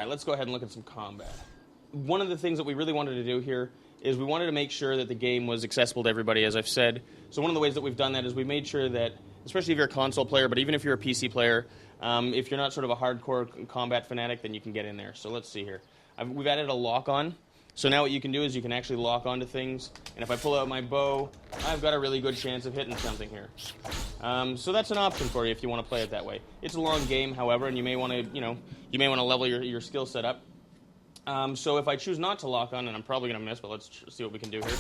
let's go ahead and look at some combat. One of the things that we really wanted to do here is we wanted to make sure that the game was accessible to everybody, as I've said. So one of the ways that we've done that is we made sure that, especially if you're a console player, but even if you're a PC player, if you're not sort of a hardcore combat fanatic, then you can get in there. So let's see here. We've added a lock-on. So now what you can do is you can actually lock onto things, and if I pull out my bow, I've got a really good chance of hitting something here. So that's an option for you if you want to play it that way. It's a long game, however, and you may want to level your skill set up. So if I choose not to lock on, and I'm probably going to miss, but let's see what we can do here.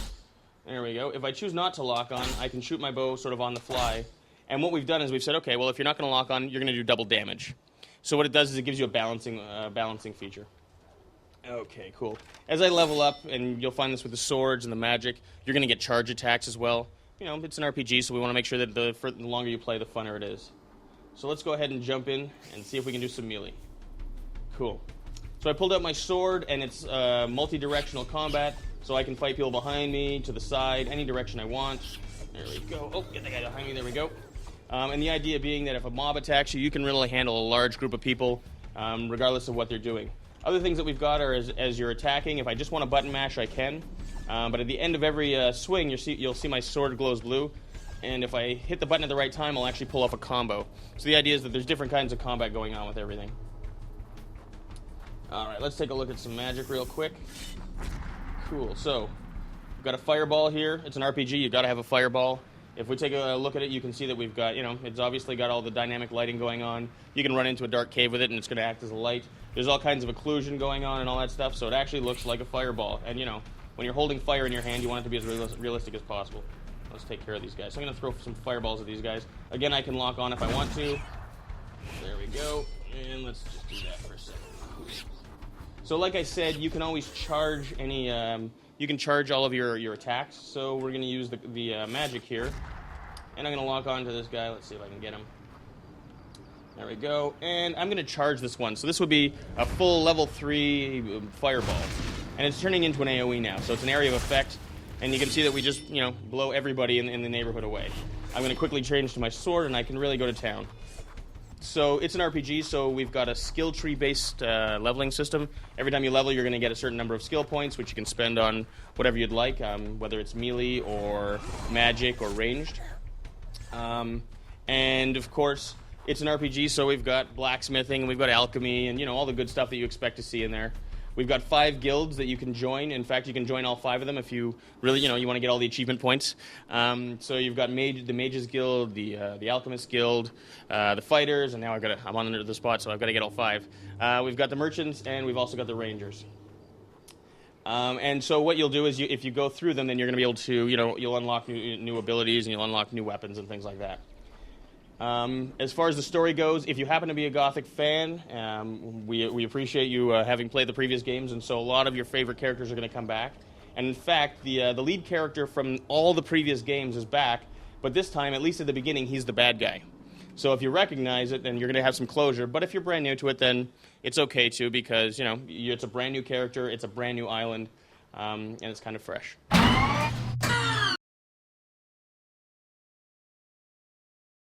There we go. If I choose not to lock on, I can shoot my bow sort of on the fly. And what we've done is we've said, okay, well, if you're not going to lock on, you're going to do double damage. So what it does is it gives you a balancing feature. Okay, cool. As I level up, and you'll find this with the swords and the magic, you're going to get charge attacks as well. You know, it's an RPG, so we want to make sure that the longer you play, the funner it is. So let's go ahead and jump in and see if we can do some melee. Cool. So I pulled out my sword, and it's multi-directional combat, so I can fight people behind me, to the side, any direction I want. There we go. Oh, get the guy behind me. There we go. And the idea being that if a mob attacks you, you can really handle a large group of people, regardless of what they're doing. Other things that we've got are as you're attacking, if I just want to button mash, I can. But at the end of every swing, you'll see my sword glows blue. And if I hit the button at the right time, I'll actually pull off a combo. So the idea is that there's different kinds of combat going on with everything. All right, let's take a look at some magic real quick. Cool. So we've got a fireball here. It's an RPG. You've got to have a fireball. If we take a look at it, you can see that we've got, it's obviously got all the dynamic lighting going on. You can run into a dark cave with it, and it's going to act as a light. There's all kinds of occlusion going on and all that stuff, so it actually looks like a fireball. And, when you're holding fire in your hand, you want it to be as realistic as possible. Let's take care of these guys. So I'm going to throw some fireballs at these guys. Again, I can lock on if I want to. There we go. And let's just do that for a second. So like I said, you can always charge any... you can charge all of your attacks. So we're going to use the magic here. And I'm going to lock on to this guy. Let's see if I can get him. There we go. And I'm going to charge this one. So this would be a full level 3 fireball. And it's turning into an AoE now. So it's an area of effect. And you can see that we just, blow everybody in the neighborhood away. I'm going to quickly change to my sword, and I can really go to town. So it's an RPG, so we've got a skill tree-based leveling system. Every time you level, you're going to get a certain number of skill points, which you can spend on whatever you'd like, whether it's melee or magic or ranged. And, of course, it's an RPG, so we've got blacksmithing, and we've got alchemy, and, all the good stuff that you expect to see in there. We've got 5 guilds that you can join. In fact, you can join all 5 of them if you really, you want to get all the achievement points. So you've got the Mages Guild, the Alchemist Guild, the Fighters, and now I'm on under the spot, so I've got to get all 5. We've got the Merchants, and we've also got the Rangers. And so what you'll do is, if you go through them, then you're going to be able to, you'll unlock new abilities, and you'll unlock new weapons and things like that. As far as the story goes, if you happen to be a Gothic fan, we appreciate you having played the previous games, and so a lot of your favorite characters are going to come back. And in fact, the lead character from all the previous games is back, but this time, at least at the beginning, he's the bad guy. So if you recognize it, then you're going to have some closure. But if you're brand new to it, then it's okay too, because it's a brand new character, it's a brand new island, and it's kind of fresh.